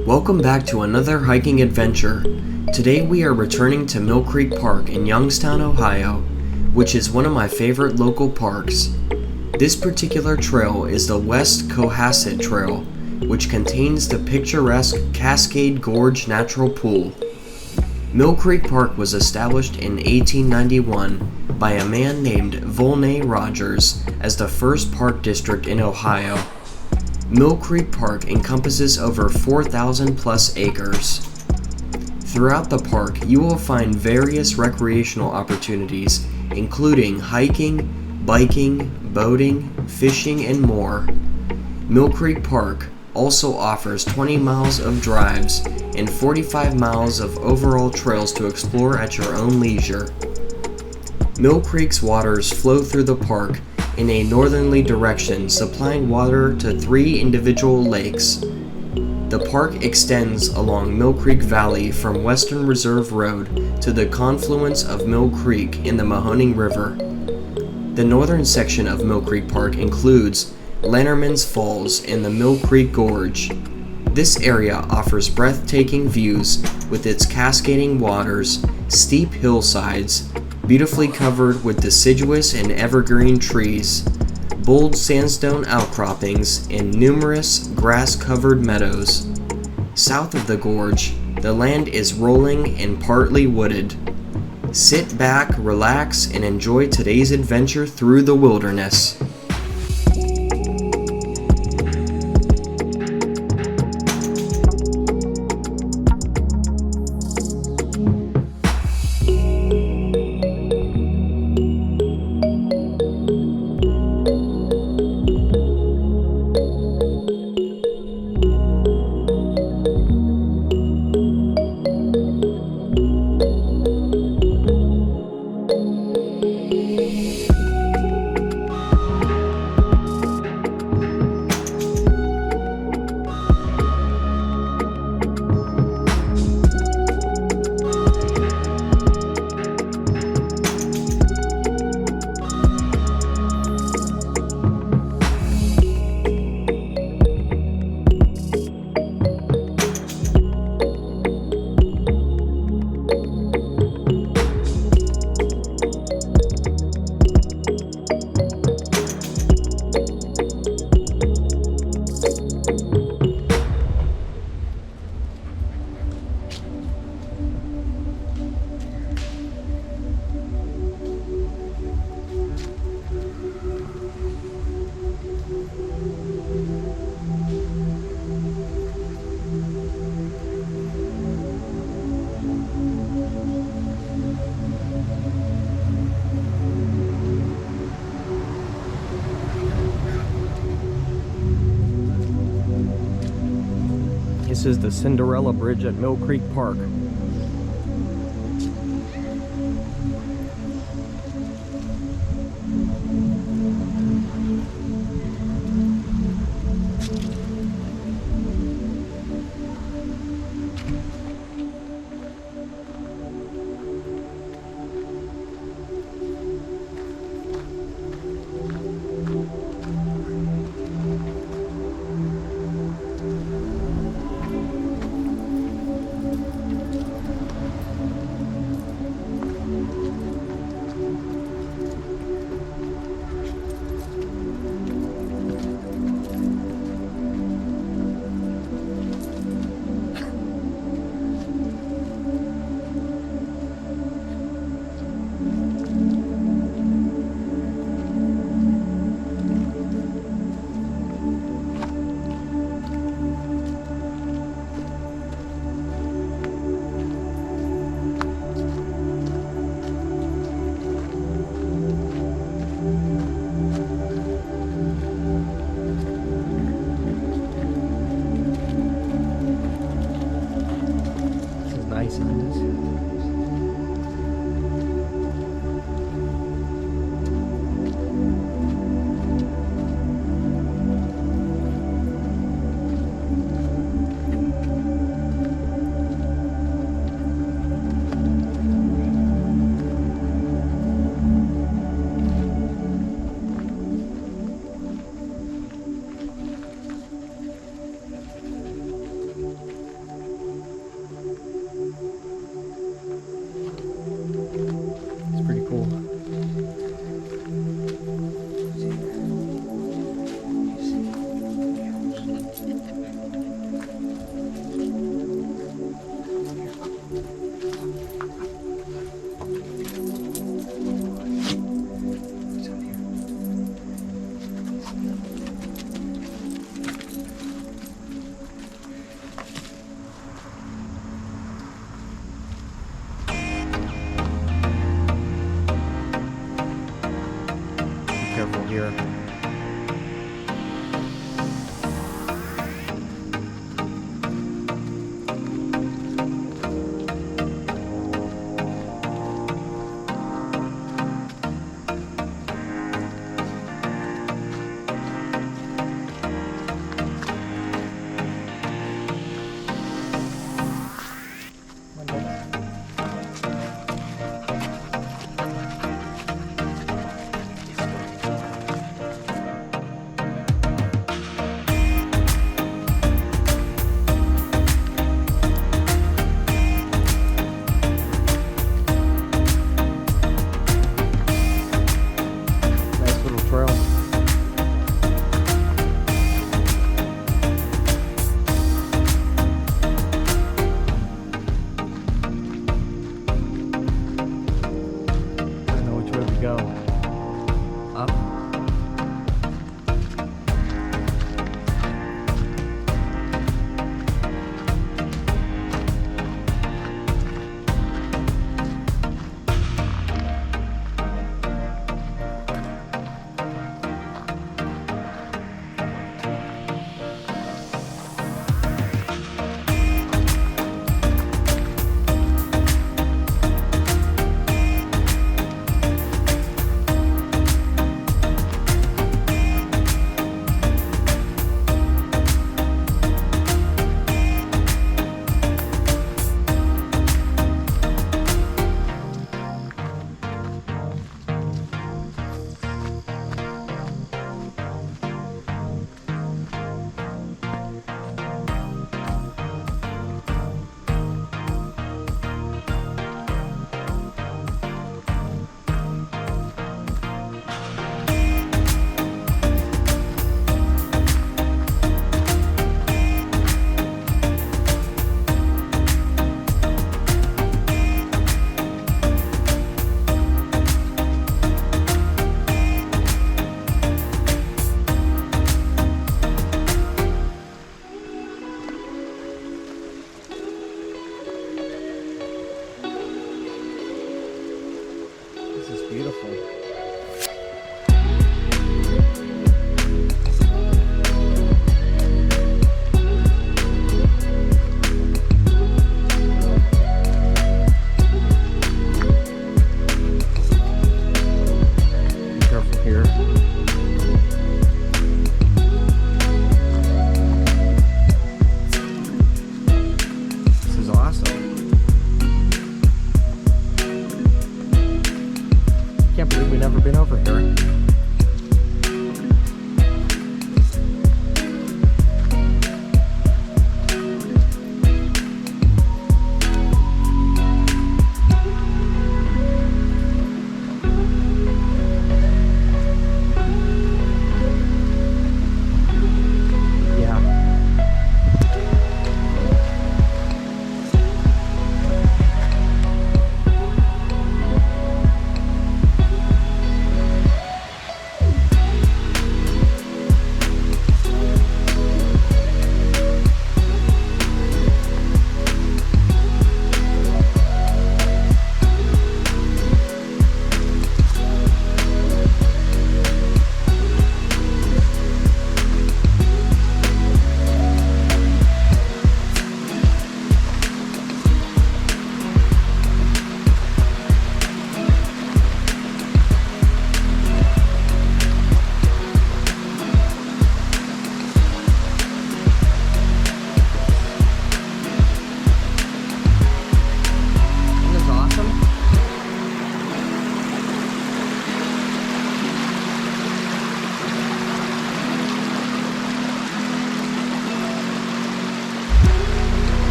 Welcome back to another hiking adventure. Today we are returning to Mill Creek Park in Youngstown, Ohio, which is one of my favorite local parks. This particular trail is the West Cohasset Trail, which contains the picturesque Cascade Gorge Natural Pool. Mill Creek Park was established in 1891 by a man named Volney Rogers as the first park district in Ohio. Mill Creek Park encompasses over 4,000 plus acres. Throughout the park, you will find various recreational opportunities, including hiking, biking, boating, fishing, and more. Mill Creek Park also offers 20 miles of drives and 45 miles of overall trails to explore at your own leisure. Mill Creek's waters flow through the park in a northerly direction, supplying water to 3 individual lakes. The park extends along Mill Creek Valley from Western Reserve Road to the confluence of Mill Creek in the Mahoning River. The northern section of Mill Creek Park includes Lanterman's Falls and the Mill Creek Gorge. This area offers breathtaking views with its cascading waters, steep hillsides, beautifully covered with deciduous and evergreen trees, bold sandstone outcroppings, and numerous grass-covered meadows. South of the gorge, the land is rolling and partly wooded. Sit back, relax, and enjoy today's adventure through the wilderness. This is the Cinderella Bridge at Mill Creek Park.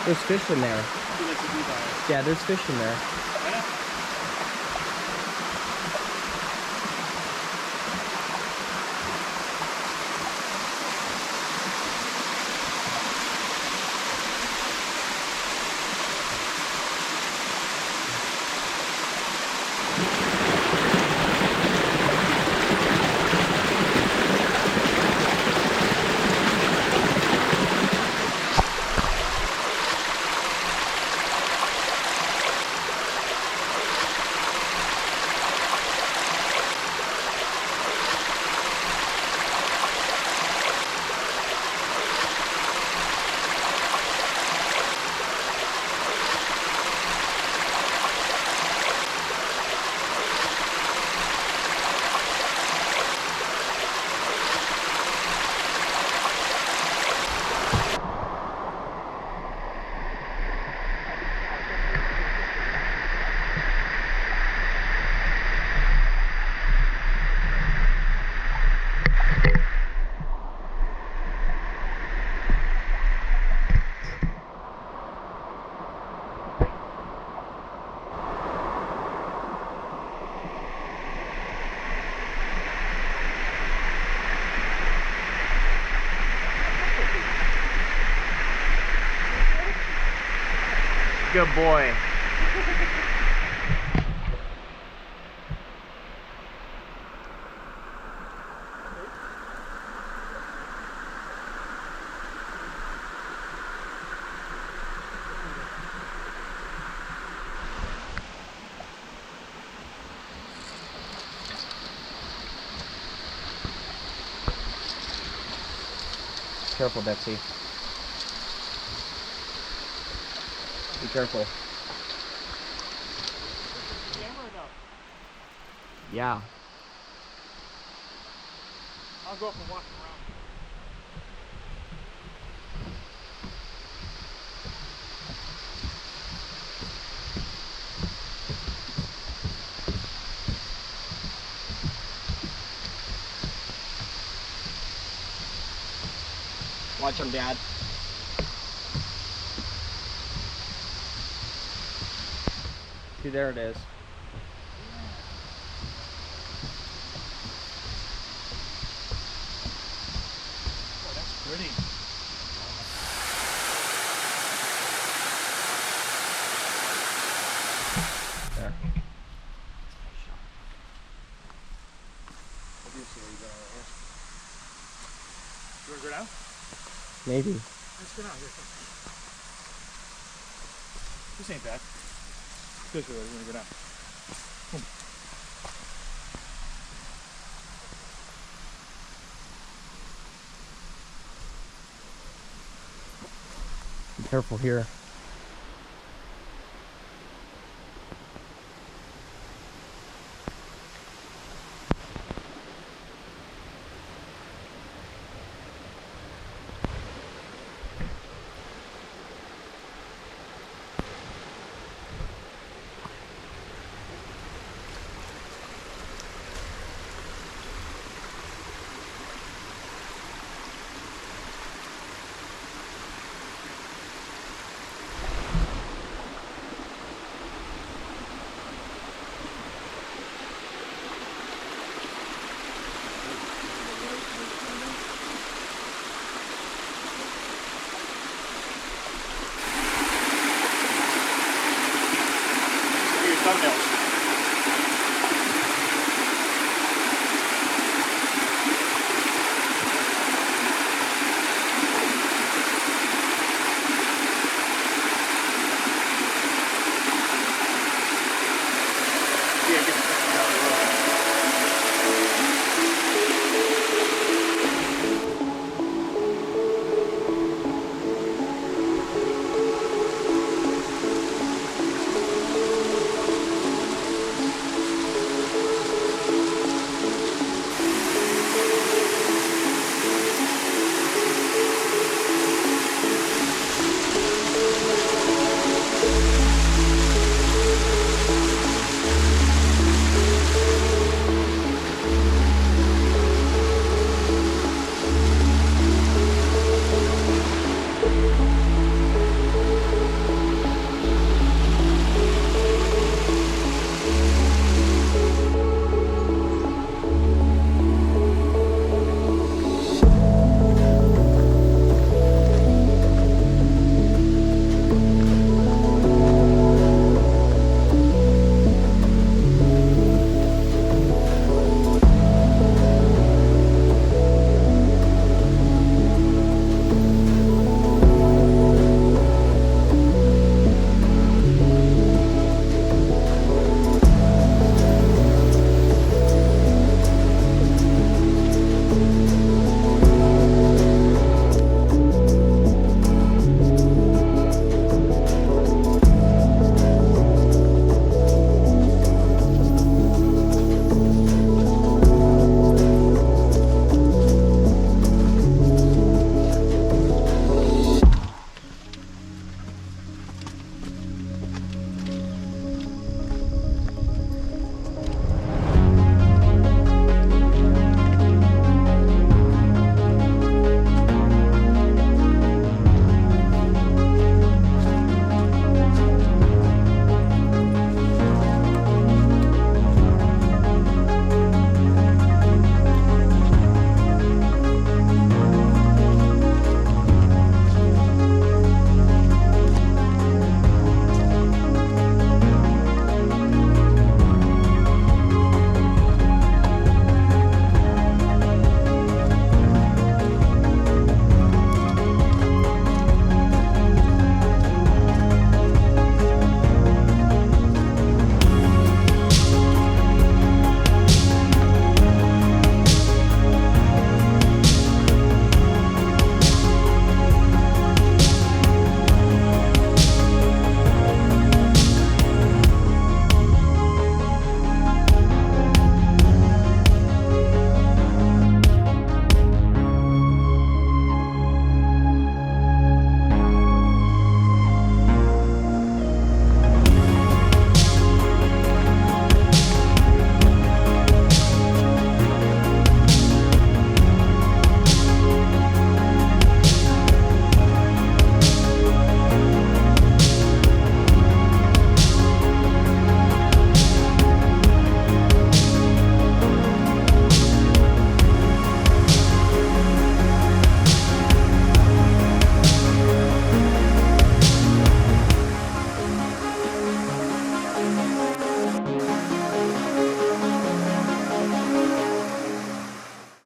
There's fish in there. Yeah, there's fish in there. Good boy. Careful, Betsy. Be careful. Yeah. I'll go up and walk around. Watch him, Dad. See, there it is. Oh, that's pretty. There. I do see where you're going right here. You want to go down? Maybe. Let's go down. This ain't bad. This way, we're going to go down. Boom. Be careful here.